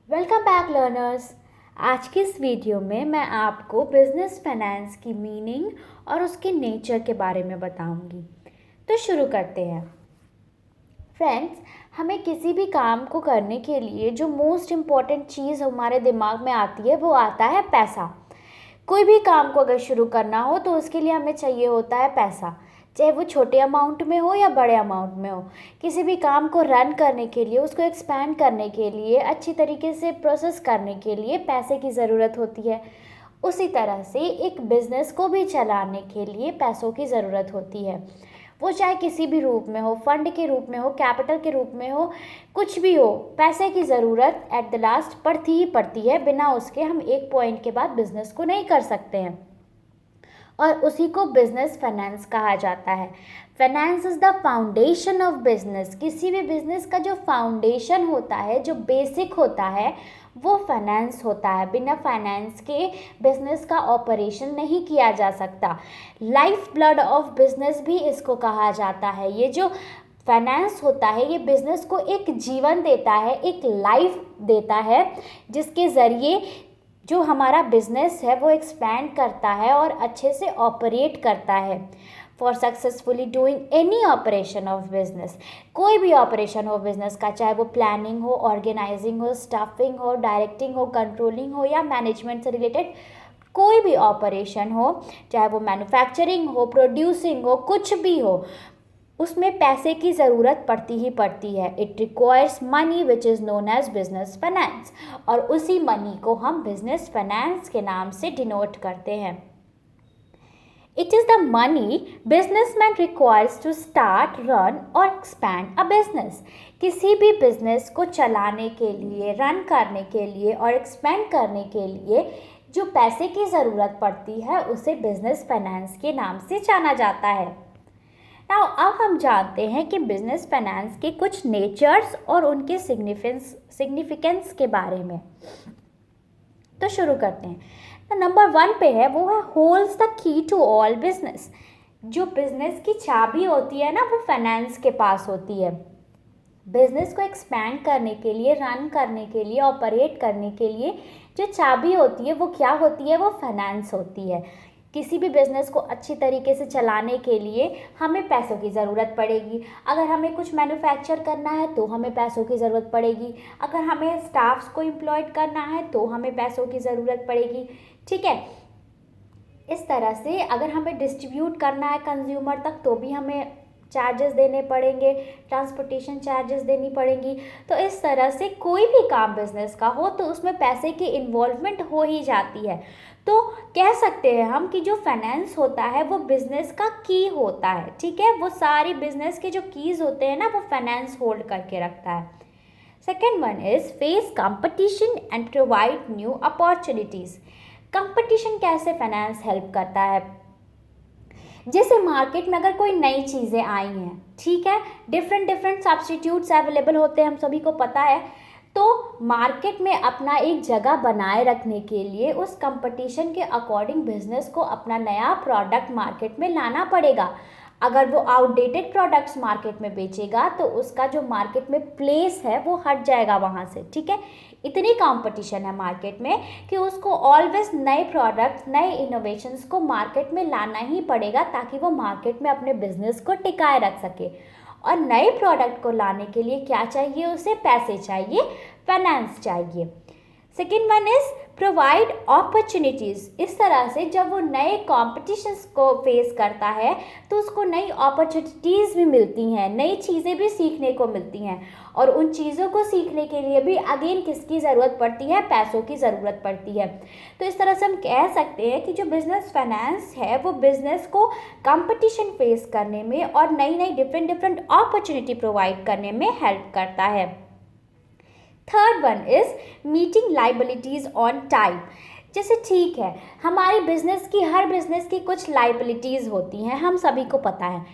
Welcome back learners. आज की इस वीडियो में मैं आपको बिजनेस फाइनेंस की मीनिंग और उसके नेचर के बारे में बताऊंगी। तो शुरू करते हैं। फ्रेंड्स, हमें किसी भी काम को करने के लिए जो मोस्ट इम्पॉर्टेंट चीज़ हमारे दिमाग में आती है वो आता है पैसा। कोई भी काम को अगर शुरू करना हो तो उसके लिए हमें चाहिए होता है पैसा, चाहे वो छोटे अमाउंट में हो या बड़े अमाउंट में हो। किसी भी काम को रन करने के लिए, उसको एक्सपैंड करने के लिए, अच्छी तरीके से प्रोसेस करने के लिए पैसे की ज़रूरत होती है। उसी तरह से एक बिज़नेस को भी चलाने के लिए पैसों की ज़रूरत होती है। वो चाहे किसी भी रूप में हो, फंड के रूप में हो, कैपिटल के रूप में हो, कुछ भी हो, पैसे की ज़रूरत एट द लास्ट पड़ती ही पड़ती है। बिना उसके हम एक पॉइंट के बाद बिजनेस को नहीं कर सकते हैं, और उसी को बिजनेस फाइनेंस कहा जाता है। Finance is the foundation of business. किसी भी बिजनेस का जो फाउंडेशन होता है, जो बेसिक होता है, वो फाइनेंस होता है। बिना फाइनेंस के बिजनेस का ऑपरेशन नहीं किया जा सकता। लाइफ ब्लड ऑफ बिजनेस भी इसको कहा जाता है। ये जो फाइनेंस होता है, ये बिजनेस को एक जीवन देता है, एक लाइफ देता है, जिसके ज़रिए जो हमारा बिजनेस है वो एक्सपैंड करता है और अच्छे से ऑपरेट करता है। For successfully doing any operation of business, कोई भी ऑपरेशन हो बिजनेस का, चाहे वो प्लानिंग हो, ऑर्गेनाइजिंग हो, स्टाफिंग हो, डायरेक्टिंग हो, कंट्रोलिंग हो या मैनेजमेंट से रिलेटेड कोई भी ऑपरेशन हो, चाहे वो मैन्युफैक्चरिंग हो, प्रोड्यूसिंग हो, कुछ भी हो, उसमें पैसे की ज़रूरत पड़ती ही पड़ती है। It requires money which is known as business finance, और उसी मनी को हम बिजनेस फाइनेंस के नाम से डिनोट करते हैं। It is the money businessman requires to start, run और एक्सपैंड अ बिजनेस। किसी भी बिजनेस को चलाने के लिए, रन करने के लिए और एक्सपैंड करने के लिए जो पैसे की ज़रूरत पड़ती है उसे बिजनेस फाइनेंस के नाम से जाना जाता है। नाउ अब हम जानते हैं कि बिजनेस फाइनेंस के कुछ नेचर्स और उनके सिग्निफिकेंस के बारे में। तो शुरू करते हैं। तो नंबर 1 पे है, वो है holds the key to all business. जो बिजनेस की चाबी होती है ना, वो फाइनेंस के पास होती है। बिजनेस को एक्सपैंड करने के लिए, रन करने के लिए, ऑपरेट करने के लिए जो चाबी होती है वो क्या होती है? वो फाइनेंस होती है। किसी भी बिज़नेस को अच्छी तरीके से चलाने के लिए हमें पैसों की ज़रूरत पड़ेगी। अगर हमें कुछ मैन्युफैक्चर करना है तो हमें पैसों की ज़रूरत पड़ेगी। अगर हमें स्टाफ्स को एम्प्लॉयड करना है तो हमें पैसों की ज़रूरत पड़ेगी। ठीक है, इस तरह से अगर हमें डिस्ट्रीब्यूट करना है कंज्यूमर तक तो भी हमें चार्जेस देने पड़ेंगे, ट्रांसपोर्टेशन चार्जेस देनी पड़ेंगी। तो इस तरह से कोई भी काम बिजनेस का हो तो उसमें पैसे की इन्वॉल्वमेंट हो ही जाती है। तो कह सकते हैं हम कि जो फाइनेंस होता है वो बिजनेस का की होता है। ठीक है, वो सारी बिजनेस के जो कीज होते हैं ना, वो फाइनेंस होल्ड करके रखता है। Second one is face competition and provide new opportunities. Competition कैसे फाइनेंस हेल्प करता है? जैसे मार्केट में अगर कोई नई चीज़ें आई हैं, ठीक है, डिफरेंट डिफरेंट सब्स्टिट्यूट्स अवेलेबल होते हैं, हम सभी को पता है। तो मार्केट में अपना एक जगह बनाए रखने के लिए उस कंपटीशन के अकॉर्डिंग बिजनेस को अपना नया प्रोडक्ट मार्केट में लाना पड़ेगा। अगर वो आउटडेटेड प्रोडक्ट्स मार्केट में बेचेगा तो उसका जो मार्केट में प्लेस है वो हट जाएगा वहाँ से। ठीक है, इतनी कंपटीशन है मार्केट में कि उसको ऑलवेज नए प्रोडक्ट, नए इनोवेशंस को मार्केट में लाना ही पड़ेगा ताकि वो मार्केट में अपने बिजनेस को टिकाए रख सके। और नए प्रोडक्ट को लाने के लिए क्या चाहिए? उसे पैसे चाहिए, फाइनेंस चाहिए। Second one is provide opportunities. इस तरह से जब वो नए कॉम्पिटिशन्स को फेस करता है तो उसको नई अपॉर्चुनिटीज़ भी मिलती हैं, नई चीज़ें भी सीखने को मिलती हैं। और उन चीज़ों को सीखने के लिए भी अगेन किसकी ज़रूरत पड़ती है? पैसों की ज़रूरत पड़ती है। तो इस तरह से हम कह सकते हैं कि जो बिज़नेस फाइनेंस है वो बिज़नेस को कंपटीशन फेस करने में और नई नई डिफरेंट डिफरेंट अपॉर्चुनिटी प्रोवाइड करने में हेल्प करता है। Third one is meeting liabilities on time. जैसे ठीक है, हमारी बिजनेस की, हर बिजनेस की कुछ लाइबिलिटीज़ होती हैं, हम सभी को पता है।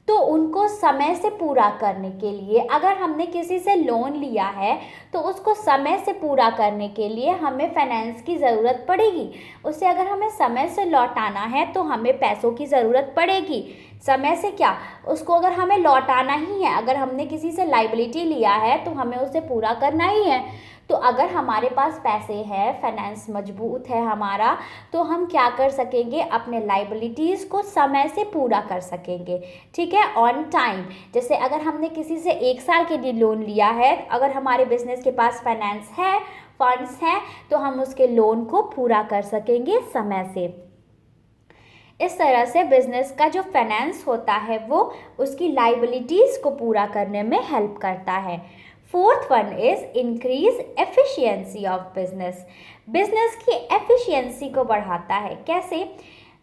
तो उनको समय से पूरा करने के लिए, अगर हमने किसी से लोन लिया है तो उसको समय से पूरा करने के लिए हमें फाइनेंस की ज़रूरत पड़ेगी। उसे अगर हमें समय से लौटाना है तो हमें पैसों की ज़रूरत पड़ेगी। समय से क्या, उसको अगर हमें लौटाना ही है, अगर हमने किसी से लाइबिलिटी लिया है तो हमें उसे पूरा करना ही है। तो अगर हमारे पास पैसे हैं, फाइनेंस मजबूत है हमारा, तो हम क्या कर सकेंगे, अपने लाइबिलिटीज़ को समय से पूरा कर सकेंगे। ठीक है, ऑन टाइम। जैसे अगर हमने किसी से 1 साल के लिए लोन लिया है, अगर हमारे बिजनेस के पास फाइनेंस है, फंड्स हैं, तो हम उसके लोन को पूरा कर सकेंगे समय से। इस तरह से बिजनेस का जो फाइनेंस होता है वो उसकी लाइबिलिटीज़ को पूरा करने में हेल्प करता है। Fourth one is increase efficiency of business. Business की एफिशिएंसी को बढ़ाता है। कैसे?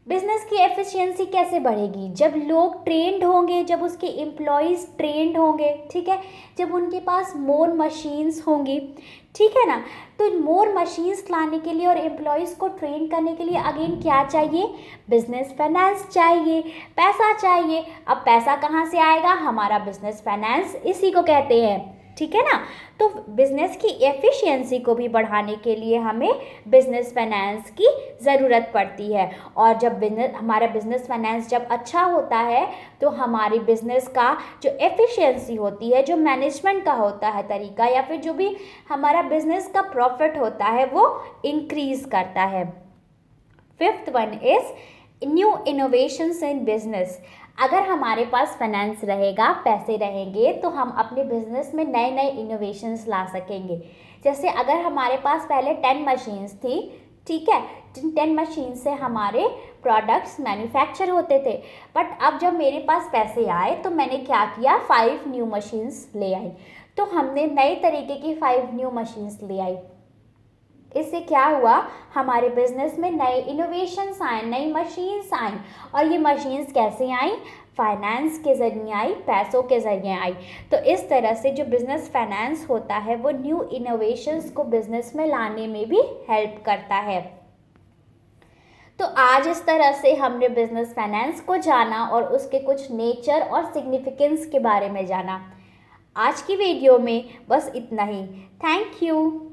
बिजनेस की एफिशिएंसी कैसे बढ़ेगी? जब लोग ट्रेंड होंगे, जब उसके एम्प्लॉयज़ ट्रेंड होंगे, ठीक है, जब उनके पास मोर मशीन्स होंगी, ठीक है ना। तो मोर मशीन्स लाने के लिए और एम्प्लॉयज़ को ट्रेन करने के लिए अगेन क्या चाहिए? बिजनेस फाइनेंस चाहिए, पैसा चाहिए। अब पैसा कहाँ से आएगा? हमारा बिजनेस फाइनेंस, इसी को कहते हैं। ठीक है ना। तो बिजनेस की एफिशिएंसी को भी बढ़ाने के लिए हमें बिजनेस फाइनेंस की ज़रूरत पड़ती है। और जब हमारा बिजनेस फाइनेंस जब अच्छा होता है तो हमारी बिजनेस का जो एफिशिएंसी होती है, जो मैनेजमेंट का होता है तरीका, या फिर जो भी हमारा बिजनेस का प्रॉफिट होता है वो इंक्रीज करता है। Fifth one is new innovations in business. अगर हमारे पास फाइनेंस रहेगा, पैसे रहेंगे, तो हम अपने बिजनेस में नए नए इनोवेशंस ला सकेंगे। जैसे अगर हमारे पास पहले 10 मशीन्स थी, ठीक है, जिन 10 मशीन से हमारे प्रोडक्ट्स मैन्युफैक्चर होते थे, बट अब जब मेरे पास पैसे आए तो मैंने क्या किया, 5 न्यू मशीन्स ले आई। तो हमने नए तरीके की 5 न्यू मशीन्स ले आई। इससे क्या हुआ, हमारे बिजनेस में नए इनोवेशंस आए, नई मशीन्स आई। और ये मशीन्स कैसे आई? फाइनेंस के ज़रिए आई, पैसों के ज़रिए आई। तो इस तरह से जो बिज़नेस फाइनेंस होता है वो न्यू इनोवेशंस को बिज़नेस में लाने में भी हेल्प करता है। तो आज इस तरह से हमने बिज़नेस फाइनेंस को जाना और उसके कुछ नेचर और सिग्निफिकेंस के बारे में जाना। आज की वीडियो में बस इतना ही। Thank you.